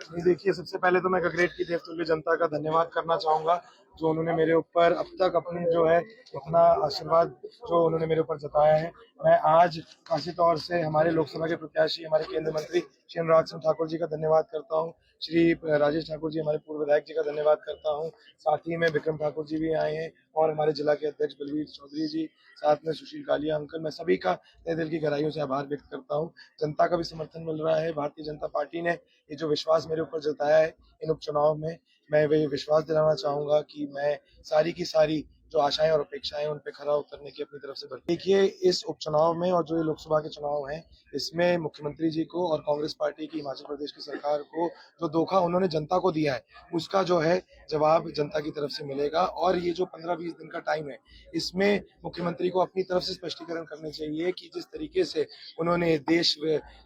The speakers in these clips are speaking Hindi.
नहीं, देखिए, सबसे पहले तो मैं गगरेट की देवतुल्य जनता का धन्यवाद करना चाहूंगा, जो उन्होंने मेरे ऊपर अब तक अपनी जो है अपना आशीर्वाद जो उन्होंने मेरे ऊपर जताया है। मैं आज खासी तौर से हमारे लोकसभा के प्रत्याशी, हमारे केंद्रीय मंत्री श्री अनुराग सिंह ठाकुर जी का धन्यवाद करता हूँ। श्री राजेश ठाकुर जी, हमारे पूर्व विधायक जी का धन्यवाद करता हूँ। साथ ही में विक्रम ठाकुर जी भी आए हैं और हमारे जिला के अध्यक्ष बलवीर चौधरी जी, साथ में सुशील कालिया अंकल, मैं सभी का तहे दिल की गहराइयों से आभार व्यक्त करता हूँ। जनता का भी समर्थन मिल रहा है। भारतीय जनता पार्टी ने ये जो विश्वास मेरे ऊपर जताया है इन उपचुनाव में, मैं वही विश्वास दिलाना चाहूंगा कि मैं सारी की सारी जो आशाएं और अपेक्षाएं उन पे खरा उतरने की अपनी तरफ से बरती। देखिए, इस उपचुनाव में और जो ये लोकसभा के चुनाव हैं, इसमें मुख्यमंत्री जी को और कांग्रेस पार्टी की हिमाचल प्रदेश की सरकार को जो धोखा उन्होंने जनता को दिया है, उसका जो है जवाब जनता की तरफ से मिलेगा। और ये जो 15-20 दिन का टाइम है, इसमें मुख्यमंत्री को अपनी तरफ से स्पष्टीकरण करने चाहिए कि जिस तरीके से उन्होंने देश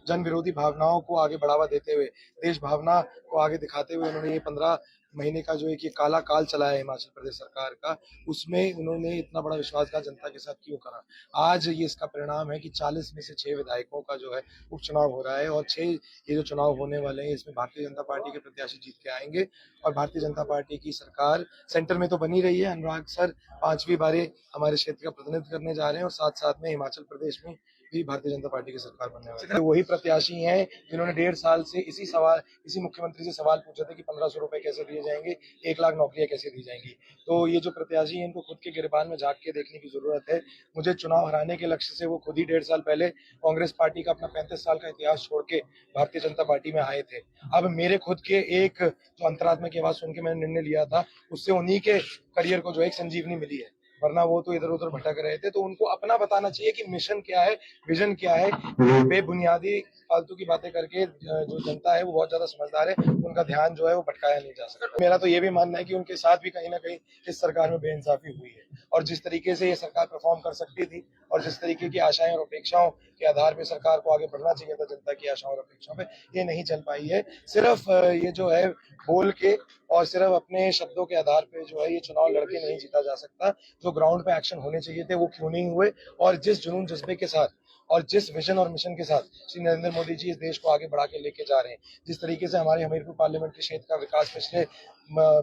जन विरोधी भावनाओं को आगे बढ़ावा देते हुए, देश भावना को आगे दिखाते हुए उन्होंने ये 15 महीने का जो एक ये काला काल चलाया है हिमाचल प्रदेश सरकार का, उसमें उन्होंने इतना बड़ा विश्वासघात जनता के साथ क्यों करा। आज ये इसका परिणाम है कि 40 में से 6 विधायकों का जो है उपचुनाव हो रहा है और 6 ये जो चुनाव होने वाले हैं, इसमें भारतीय जनता पार्टी के प्रत्याशी जीत के आएंगे और भारतीय जनता पार्टी की सरकार सेंटर में तो बनी रही है। अनुराग सर 5वीं बारी हमारे क्षेत्र का प्रतिनिधित्व करने जा रहे हैं और साथ साथ में हिमाचल प्रदेश में भी भारतीय जनता पार्टी की सरकार बनने वाली है। वही प्रत्याशी हैं जिन्होंने 1.5 साल से इसी मुख्यमंत्री से सवाल पूछे थे कि 1500 रुपए कैसे दिए जाएंगे, 1 लाख नौकरियां कैसे दी जाएंगी। तो ये जो प्रत्याशी हैं, इनको खुद के गिरबान में झांक के देखने की जरूरत है। मुझे चुनाव हराने के लक्ष्य से वो खुद ही 1.5 साल पहले कांग्रेस पार्टी का अपना 35 साल का इतिहास छोड़ के भारतीय जनता पार्टी में आए थे। अब मेरे खुद के एक जो अंतरात्मा की आवाज सुन के मैंने निर्णय लिया था, उससे उन्हीं के करियर को जो एक संजीवनी मिली है, वरना वो तो इधर उधर भटक रहे थे। तो उनको अपना बताना चाहिए कि मिशन क्या है, विजन क्या है। बेबुनियादी फालतू की बातें करके जो जनता है वो बहुत ज्यादा समझदार है, उनका ध्यान जो है वो भटकाया नहीं जा सकता। मेरा तो ये भी मानना है कि उनके साथ भी कहीं ना कहीं इस सरकार में बेइंसाफी हुई है और जिस तरीके से ये सरकार परफॉर्म कर सकती थी और जिस तरीके की आशाएं और अपेक्षाओं के आधार पर सरकार को आगे बढ़ना चाहिए था जनता की आशाओं और अपेक्षाओं पे, ये नहीं चल पाई है। सिर्फ ये जो है बोल के और सिर्फ अपने शब्दों के आधार पे जो है ये चुनाव लड़के नहीं जीता जा सकता। जो ग्राउंड पे एक्शन होने चाहिए थे वो क्यों नहीं हुए, और जिस जुनून जज्बे के साथ और जिस विजन और मिशन के साथ श्री नरेंद्र मोदी जी इस देश को आगे बढ़ा के लेके जा रहे हैं, जिस तरीके से हमारे हमीरपुर पार्लियामेंट्री क्षेत्र का विकास पिछले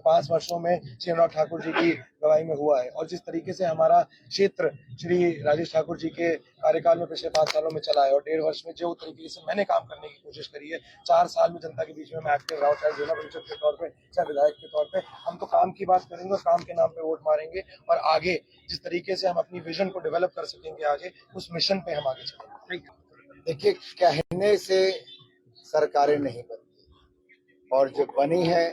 5 वर्षों में श्री अनुराग ठाकुर जी की गवाही में हुआ है और जिस तरीके से हमारा क्षेत्र श्री राजेश ठाकुर जी के कार्यकाल में पिछले 5 सालों में चला है और 1.5 वर्ष में जो तरीके से मैंने काम करने की कोशिश करी है, 4 साल में जनता के बीच में मैं एक्टिव रहा हूँ, चाहे जिला परिषद के तौर पर, चाहे विधायक के तौर पर। हम तो काम की बात करेंगे और काम के नाम पे वोट मारेंगे और आगे जिस तरीके से हम अपनी विजन को डेवलप कर सकेंगे आगे, उस मिशन पे हम आगे चलेंगे। देखिए, कहने से सरकारें नहीं बनती और जो बनी है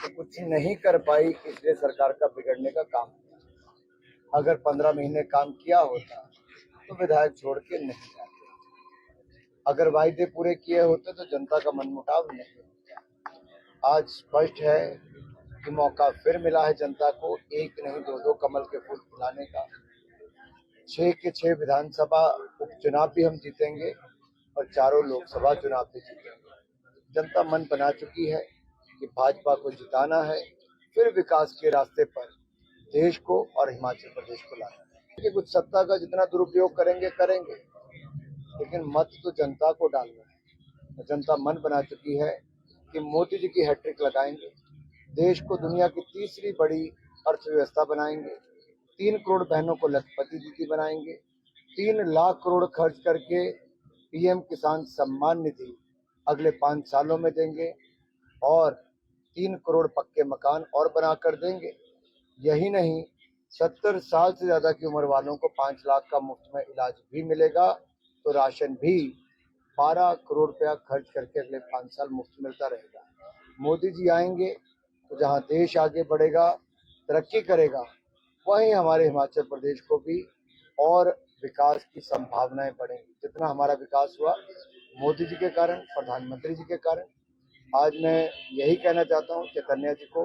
तो कुछ नहीं कर पाई, इसलिए सरकार का बिगड़ने का काम किया। अगर 15 महीने काम किया होता तो विधायक छोड़ के नहीं जाते। अगर वायदे पूरे किए होते तो जनता का मनमुटाव नहीं होता। आज स्पष्ट है कि मौका फिर मिला है जनता को, एक नहीं 2-2 कमल के फूल खिलाने का। 6 के 6 विधानसभा उपचुनाव भी हम जीतेंगे और चारों लोकसभा चुनाव भी जीतेंगे। जनता मन बना चुकी है कि भाजपा को जिताना है, फिर विकास के रास्ते पर देश को और हिमाचल प्रदेश को लाना है। कि कुछ सत्ता का जितना दुरुपयोग करेंगे, लेकिन मत तो जनता को डालना है। जनता मन बना चुकी है कि मोदी जी की हैट्रिक लगाएंगे, देश को दुनिया की तीसरी बड़ी अर्थव्यवस्था बनाएंगे, 3 करोड़ बहनों को लखपति दीदी बनाएंगे, 3 लाख करोड़ खर्च करके पीएम किसान सम्मान निधि अगले 5 सालों में देंगे और 3 करोड़ पक्के मकान और बनाकर देंगे। यही नहीं, 70 साल से ज्यादा की उम्र वालों को 5 लाख का मुफ्त में इलाज भी मिलेगा, तो राशन भी 12 करोड़ रुपया खर्च करके अगले 5 साल मुफ्त मिलता रहेगा। मोदी जी आएंगे तो जहां देश आगे बढ़ेगा, तरक्की करेगा, वहीं हमारे हिमाचल प्रदेश को भी और विकास की संभावनाएं बढ़ेंगी। जितना हमारा विकास हुआ मोदी जी के कारण, प्रधानमंत्री जी के कारण। आज मैं यही कहना चाहता हूं चैतन्या जी को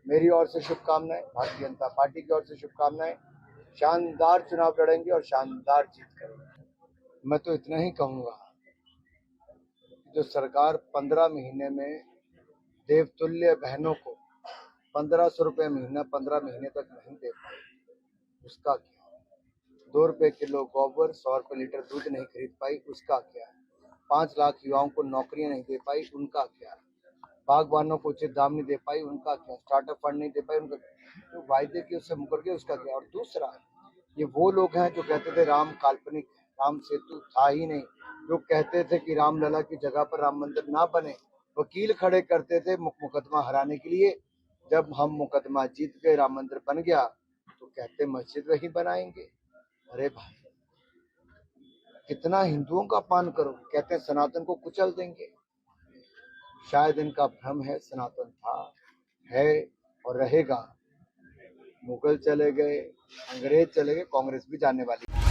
मेरी ओर से शुभकामनाएं, भारतीय जनता पार्टी की ओर से शुभकामनाएं। शानदार चुनाव लड़ेंगे और शानदार जीत करेंगे। मैं तो इतना ही कहूंगा, जो सरकार 15 महीने में देवतुल्य बहनों को 1500 रुपये महीना 15 महीने तक नहीं दे पाई, उसका क्या? 2 रुपये किलो गोबर, 100 रुपये लीटर दूध नहीं खरीद पाई, उसका क्या? 5 लाख युवाओं को नौकरियां नहीं दे पाई, उनका क्या? बागबानों को उचित दाम नहीं दे पाई, उनका क्या, स्टार्टअप फंड नहीं दे पाई, उनका जो वायदे किए उससे मुकर गए, उसका क्या। और दूसरा, ये वो लोग हैं जो कहते थे राम काल्पनिक, राम सेतु था ही नहीं, जो कहते थे कि रामलला की जगह पर राम मंदिर ना बने, वकील खड़े करते थे मुकदमा हराने के लिए। जब हम मुकदमा जीत गए, राम मंदिर बन गया, तो कहते मस्जिद वही बनाएंगे। अरे भाई, कितना हिंदुओं का अपमान करोगे। कहते हैं सनातन को कुचल देंगे। शायद इनका भ्रम है, सनातन था, है और रहेगा। मुगल चले गए, अंग्रेज चले गए, कांग्रेस भी जाने वाली है।